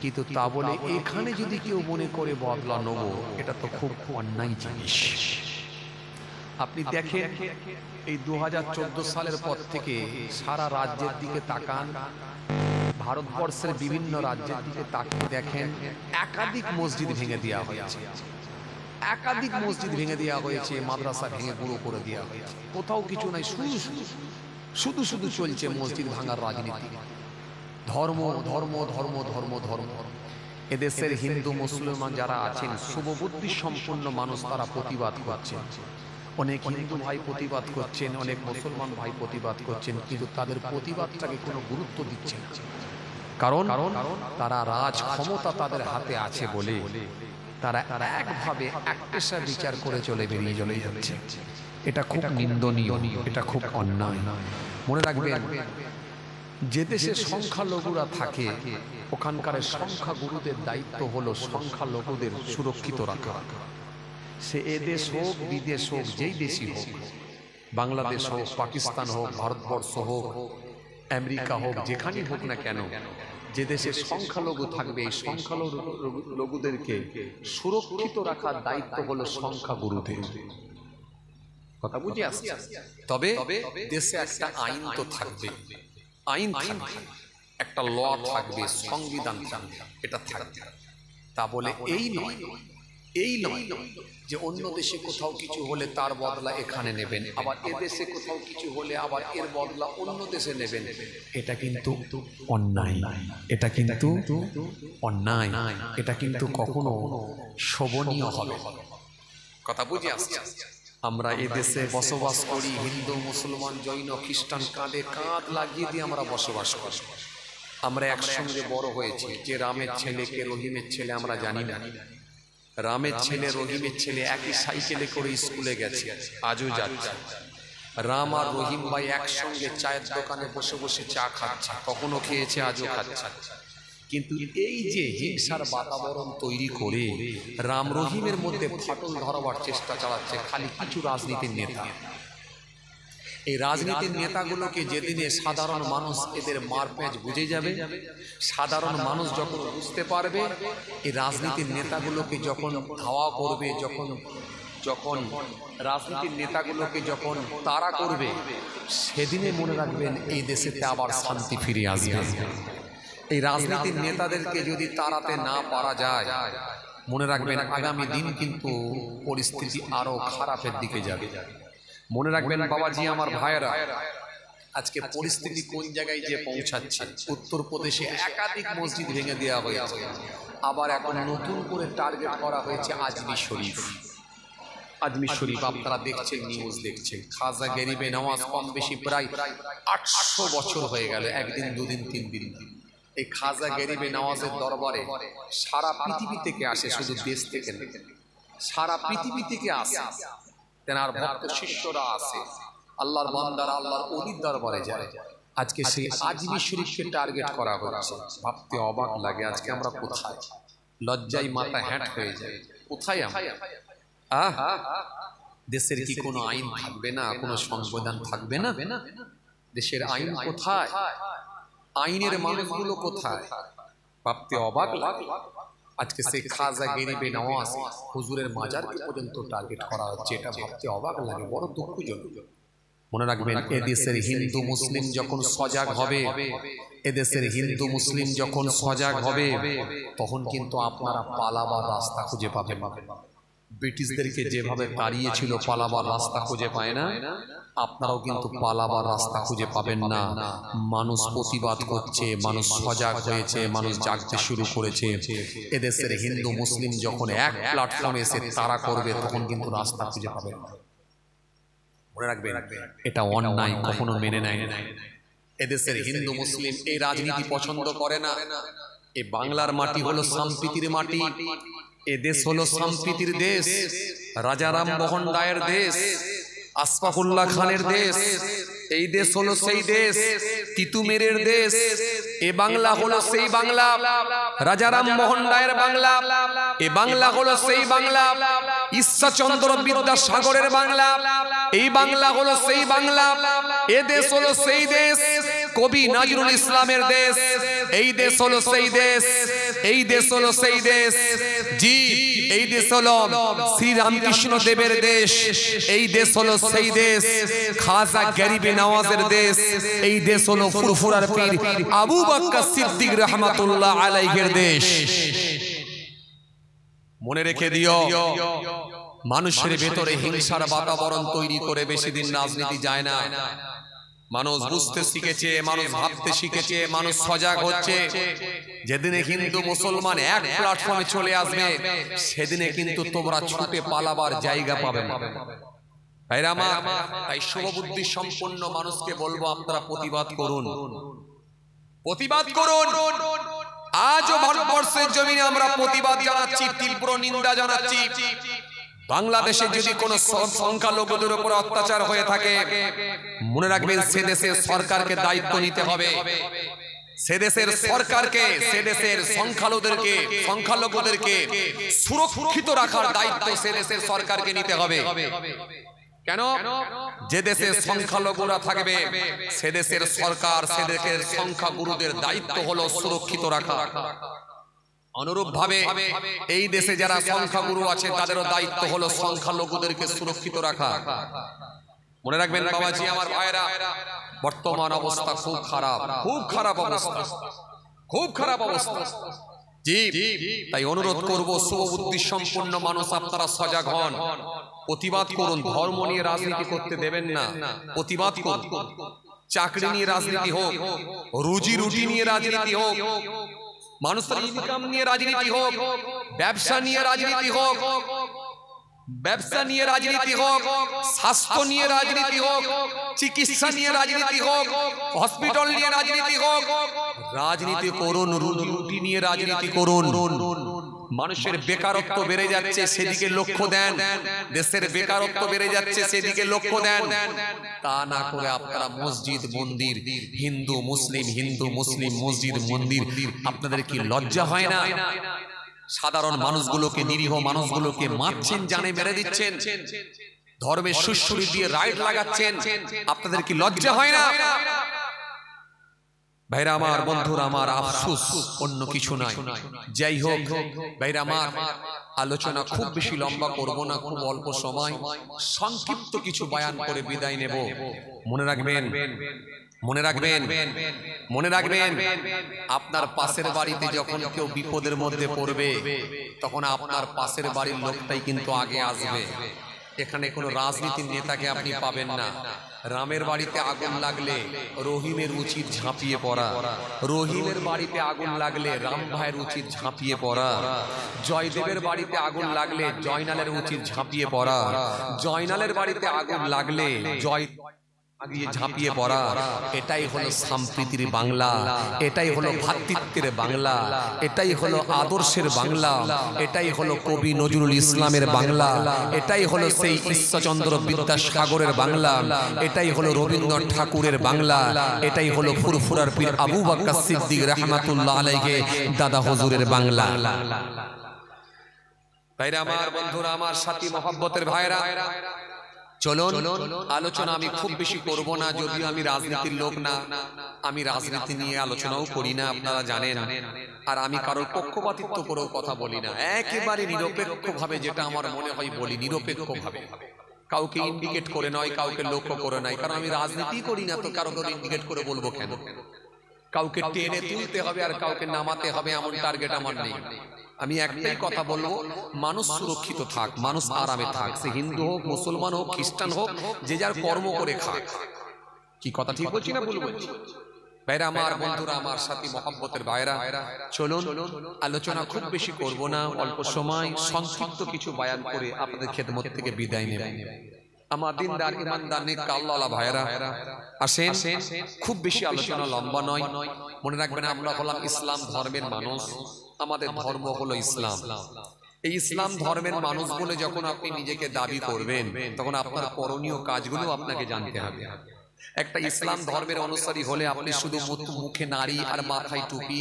কিন্তু তা বলে এখানে যদি কেউ মনে করে বদলা নেব, এটা তো খুব অন্যায় জিনিস। আপনি দেখেন এই 2014 সালের পর থেকে সারা রাজ্যের দিকে তাকান, ভারতবর্ষের বিভিন্ন রাজ্যের দিকে তাকিয়ে দেখেন, একাধিক মসজিদ ভেঙে দেওয়া হয়েছে, একাধিক মসজিদ ভেঙে দেওয়া হয়েছে, মাদ্রাসা ভেঙে গুঁড়ো করে দেওয়া হয়েছে। কোথাও কিছু নাই, শুধু শুধু চলছে মসজিদ ভাঙার রাজনীতি। ধর্ম ধর্ম ধর্ম ধর্ম ধর্ম। এদেশের হিন্দু মুসলমান যারা আছেন, শুভবুদ্ধি সম্পন্ন মানুষ, তারা প্রতিবাদ করছেন। অনেক হিন্দু ভাই প্রতিবাদ করছেন, অনেক মুসলমান ভাই প্রতিবাদ করছেন, কিন্তু তাদের প্রতিবাদটাকে কোনো গুরুত্ব দিচ্ছে না। কারণ তারা রাজ ক্ষমতা তাদের হাতে আছে বলে তারা একভাবে একপেশা বিচার করে বেরিয়ে চলে যাচ্ছে। এটা খুব নিন্দনীয়, এটা খুব অন্যায়। মনে রাখবেন, যে দেশে সংখ্যালঘুরা থাকে ওখানকার সংখ্যাগুরুদের দায়িত্ব হলো সংখ্যালঘুদের সুরক্ষিত রাখা। সে এদেশ হোক, বিদেশ হোক, যেই দেশই হোক, বাংলাদেশ হোক, পাকিস্তান হোক, ভারতবর্ষ হোক, আমেরিকা হোক, যেখানেই হোক না কেন, যে দেশে সংখ্যালঘু থাকবে এই সংখ্যালঘুদেরকে সুরক্ষিত রাখার দায়িত্ব হলো সংখ্যাগুরুদের। কথা বুঝে আসছে? তবে দেশে একটা আইন তো থাকবে, আইন থাকবে, একটা ল থাকবে, সংবিধান থাকবে, এটা থাকবে। তা বলে এই নয় যে অন্য দেশে কোথাও কিছু হলে তার বদলা এখানে নেবেন, আবার এ দেশে কোথাও কিছু হলে আবার এর বদলা অন্য দেশে নেবেন। এটা কিন্তু অন্যায়, এটা কিন্তু অন্যায়, এটা কিন্তু কখনো শোভনীয় হবে। কথা বুঝে আসছে? আমরা এ দেশে বসবাস করি, হিন্দু মুসলমান জৈন খ্রিস্টান কাঁধে কাঁধ লাগিয়ে দিয়ে আমরা বসবাস করি। আমরা একসঙ্গে বড় হয়েছি। যে রামের ছেলে কে রহিমের ছেলে আমরা জানি না। রামের ছেলে রহিমের ছেলে একই সাইকেলে করে স্কুলে গেছে, আজও যাচ্ছে। রাম আর রহিম ভাই একসঙ্গে চায়ের দোকানে বসে বসে চা খাচ্ছে, কখনো খেয়েছে, আজও খাচ্ছে। কিন্তু এই যে হিংসার বাতাবরণ তৈরি করে রাম রহিমের মধ্যে ফাটল ধরাবার চেষ্টা চালাচ্ছে খালি কিছু রাজনীতির নেতা। এই রাজনীতির নেতাগুলোকে যেদিনে সাধারণ মানুষ এদের মারপ্যাঁচ বুঝে যাবে, সাধারণ মানুষ যখন বুঝতে পারবে, এই রাজনীতির নেতাগুলোকে যখন ধাওয়া করবে, যখন রাজনীতির নেতাগুলোকে যখন তাড়া করবে, সেদিনে মনে রাখবেন এই দেশেতে আবার শান্তি ফিরে আসবে। এই রাজনীতির নেতাদেরকে যদি তাড়াতে না পারা যায়, মনে রাখবেন আগামী দিন কিন্তু পরিস্থিতি আরো খারাপের দিকে যাবে। মনে রাখবেন বাবাজি, আমার ভাইয়েরা, আজকে পরিস্থিতি কোন জায়গায় যে পৌঁছাচ্ছে। উত্তরপ্রদেশে একাধিক মসজিদ ভেঙে দেওয়া হয়েছে, আবার এখন নতুন করে টার্গেট করা হয়েছে আজমির শরীফ। আজমির শরীফ আপনারা দেখছেন, নিউজ দেখছেন। খাজা গরিবে নওয়াজ কম বেশি প্রায় 800 বছর হয়ে গেল, একদিন দুদিন তিন দিন। এই খাজা গরিবে নওয়াজের দরবারে সারা পৃথিবী থেকে আসে, শুধু দেশ থেকে না, সারা পৃথিবী থেকে আসে। তেনার ভক্ত শিষ্যরা আসে, আল্লাহর বান্দারা আল্লাহর ওলির দরবারে যায়। আজকে সেই আজমির শরীফকে টার্গেট করা হচ্ছে। ভাবতে অবাক লাগে, আজকে আমরা কোথায়? লজ্জায় মাথা হ্যাট হয়ে যায়। কোথায় আমরা? দেশের কি কোনো আইন থাকবে না? কোনো সংবিধান থাকবে না? দেশের আইন কোথায়? আইনের মানুষগুলো কোথায়? ভাবতে অবাক লাগে। আজকে সেই খাজা গরিবে নওয়াজ হুজুরের মাজারকে পর্যন্ত টার্গেট করা হচ্ছে, এটা ভাবতে অবাক লাগে, বড় দুঃখজনক। মনে রাখবেন, এদেশের হিন্দু মুসলিম যখন সজাগ হবে, এদেশের হিন্দু মুসলিম যখন সজাগ হবে, তখন কিন্তু আপনারা পালাবার রাস্তা খুঁজে পাবেন। ব্রিটিশদেরকে যেভাবে তাড়িয়েছিল, পালাবার রাস্তা খুঁজে পায় না, আপনারাও কিন্তু পালাবার রাস্তা খুঁজে পাবেন না। মানুষ প্রতিবাদ করছে, মানুষ সজাগ হয়েছে, মানুষ জাগতে শুরু করেছে। এদেশের হিন্দু মুসলিম যখন এক প্ল্যাটফর্মে এসে তারা করবে, তখন কিন্তু রাস্তা খুঁজে পাবেন। মনে রাখবেন, এটা অন্যায়, কখনো মেনে নেয় না। এদেশের হিন্দু মুসলিম এই রাজনীতি পছন্দ করে না। এই বাংলার মাটি হলো সম্প্রীতির মাটি, এ দেশ হলো সম্প্রীতির দেশ। রাজা রাম মোহন রায়ের দেশ, আশফাকুল্লাহ খানের দেশ। এই দেশ হলো সেই দেশ, তিতুমিরের দেশ। এ বাংলা হলো সেই বাংলা, রাজা রাম মোহন রায়ের বাংলা। এ বাংলা হলো সেই বাংলা, ঈশ্বরচন্দ্র বিদ্যাসাগরের বাংলা। এই বাংলা হলো সেই বাংলা, এ দেশ হলো সেই দেশ, কবি নজরুল ইসলামের দেশ। এই দেশ হলো সেই দেশ, এই দেশ হলো সেই দেশ। জি, এই দেশ হলো শ্রী রামকৃষ্ণ দেবের দেশ, এই দেশ হলো সেই দেশ খাজা গরিবে নওয়াজের দেশ, এই দেশ হলো ফুরফুরার পীর আবু বকর সিদ্দিক রহমাতুল্লাহ আলাইহির দেশ। মনে রেখে দিও, মানুষের ভেতরে হিংসার বাতাবরণ তৈরি করে বেশি দিন রাজনীতি যায় না। মানুষ বুঝতে শিখেছে, মানুষ ভাবতে শিখেছে, মানুষ সজাগ হচ্ছে। যেদিনে হিন্দু মুসলমান এক প্ল্যাটফর্মে চলে আসবে, সেদিনে কিন্তু তোমরা ছুটে পালাবার জায়গা পাবে না। ভাইরা আমার, তাই শুভবুদ্ধি সম্পন্ন মানুষকে বলবো, আপনারা প্রতিবাদ করুন, প্রতিবাদ করুন। আজও ভারতবর্ষের জমিনে আমরা প্রতিবাদ জানাচ্ছি, তীব্র নিন্দা জানাচ্ছি। বাংলাদেশে যদি কোন সংখ্যালঘুদের উপর অত্যাচার হয়ে থাকে, মনে রাখবেন সে দেশের সরকারকে দায়িত্ব নিতে হবে। সে দেশের সরকারকে, সে দেশের সংখ্যালঘুদেরকে সুরক্ষিত রাখার দায়িত্ব সে দেশের সরকারকে নিতে হবে। কেন? যে দেশে সংখ্যালঘুরা থাকবে, সে দেশের সরকার, সে দেশের সংখ্যাগুরুদের দায়িত্ব হলো সুরক্ষিত রাখা। অনুরূপ ভাবে এই দেশে যারা সংখ্যাগুরু আছে, তাদেরও দায়িত্ব হলো সংখ্যালঘুদেরকে সুরক্ষিত রাখা। মনে রাখবেন বাবাজি, আমার ভাইরা, বর্তমান অবস্থা খুব খারাপ, খুব খারাপ অবস্থা, খুব খারাপ অবস্থা। জি, তাই অনুরোধ করব, শুভবুদ্ধি সম্পন্ন মানুষ আপনারা সজাগ হন, প্রতিবাদ করুন। ধর্ম নিয়ে রাজনীতি করতে দেবেন না, প্রতিবাদ করুন। চাকরি নিয়ে রাজনীতি হোক, রুজি রুটি নিয়ে রাজনীতি হোক, মানুষের ইনকাম নিয়ে রাজনীতি হোক, ব্যবসা নিয়ে রাজনীতি হোক, ব্যবসা নিয়ে রাজনীতি হোক, স্বাস্থ্য নিয়ে রাজনীতি হোক, চিকিৎসা নিয়ে রাজনীতি হোক, হসপিটাল নিয়ে রাজনীতি হোক, রাজনীতি করুন। রুজি রুটি নিয়ে রাজনীতি করুন। মানুষের বেকারত্ব বেড়ে যাচ্ছে, সেদিকে লক্ষ্য দেন। দেশের বেকারত্ব বেড়ে যাচ্ছে, সেদিকে লক্ষ্য দেন। তা না করে আপনারা মসজিদ মন্দির, হিন্দু মুসলিম, হিন্দু মুসলিম, মসজিদ মন্দির, আপনাদের কি লজ্জা হয় না? সাধারণ মানুষগুলোকে, নিরীহ মানুষগুলোকে মারছেন, জানে মেরে দিচ্ছেন, ধর্মের সুশ্রুতি দিয়ে রাইট লাগাচ্ছেন, আপনাদের কি লজ্জা হয় না? ভাইরা আমার, বন্ধুরা আমার, আফসোস অন্য কিছু নাই। যাই হোক ভাইরা আমার, আলোচনা খুব বেশি লম্বা করব না, খুব অল্প সময় সংক্ষিপ্ত কিছু বয়ান করে বিদায় নেব। মনে রাখবেন, মনে রাখবেন, মনে রাখবেন, আপনার পাশের বাড়িতে যখন কেউ বিপদের মধ্যে পড়বে, তখন আপনার পাশের বাড়ির লোকটাই কিন্তু আগে আসবে। এখানে কোনো রাজনীতির নেতাকে আপনি পাবেন না। রামের বাড়িতে আগুন লাগলে রহিমের উচিত ঝাঁপিয়ে পড়া, রহিমের বাড়িতে আগুন লাগলে রাম ভাইয়ের উচিত ঝাঁপিয়ে পড়া, জয়দেবের বাড়িতে আগুন লাগলে জয়নালের উচিত ঝাঁপিয়ে পড়া, জয়নালের বাড়িতে আগুন লাগলে জয় আগিয়ে ঝাঁপিয়ে পড়া। এটাই হলো সম্প্রীতির বাংলা, এটাই হলো ভ্রাতৃত্বের বাংলা, এটাই হলো আদর্শের বাংলা, এটাই হলো কবি নজরুল ইসলামের বাংলা, এটাই হলো সেই ঈশ্বরচন্দ্র বিদ্যাসাগরের বাংলা, এটাই হলো রবীন্দ্রনাথ ঠাকুরের বাংলা, এটাই হলো ফুরফুরার পীর আবু বকর সিদ্দিক রহমাতুল্লাহ আলাইহি দাদা হুজুরের বাংলা। ভাইরা আমার, বন্ধুরা আমার, সাথী মহব্বতের ভাইরা, চলুন আলোচনা আমি খুব বেশি করব না, যদিও আমি রাজনীতির লোক না, আমি রাজনীতি নিয়ে আলোচনাও করি না, আপনারা জানেন। আর আমি কারোর পক্ষপাতিত্ব করেও কথা বলি না, একেবারে নিরপেক্ষভাবে যেটা আমার মনে হয় বলি, নিরপেক্ষভাবে, কাউকে ইন্ডিকেট করে নয়, কাউকে লক্ষ্য করে নয়। কারণ আমি রাজনীতি করি না, তো কারোকে ইন্ডিকেট করে বলবো কেন? কাউকে টেনে তুলতে হবে আর কাউকে নামাতে হবে, এমন টার্গেট আমার নেই। আমি একটাই কথা বলবো, মানুষ সুরক্ষিত থাক, মানুষ আরামে থাক, সে হিন্দু হোক, মুসলমান হোক, খ্রিস্টান হোক, যে যার কর্ম করে খাক। কি কথা ঠিক বলছি না ভুল বলছি? ভাইরা আমার, বন্ধুরা আমার, সাথী মহব্বতের ভাইরা, চলুন আলোচনা খুব বেশি করব না, অল্প সময় সংক্ষিপ্ত কিছু বয়ান করে আপনাদের খেদমত থেকে বিদায় নেব। আমার দিনদার ইমানদার নেক আল্লাহওয়ালা ভাইরা, আসেন, খুব বেশি আলোচনা লম্বা নয়। মনে রাখবেন, আমরা হলাম ইসলাম ধর্মের মানুষ, আমাদের ধর্ম হলো ইসলাম। এই ইসলাম ধর্মের মানুষ বলে যখন আপনি নিজেকে দাবি করবেন, তখন আপনার করণীয় কাজগুলো আপনাকে জানতে হবে। একটা ইসলাম ধর্মের অনুসারী হলে আপনি শুধু মুখে নারী আর মাথায় টুপি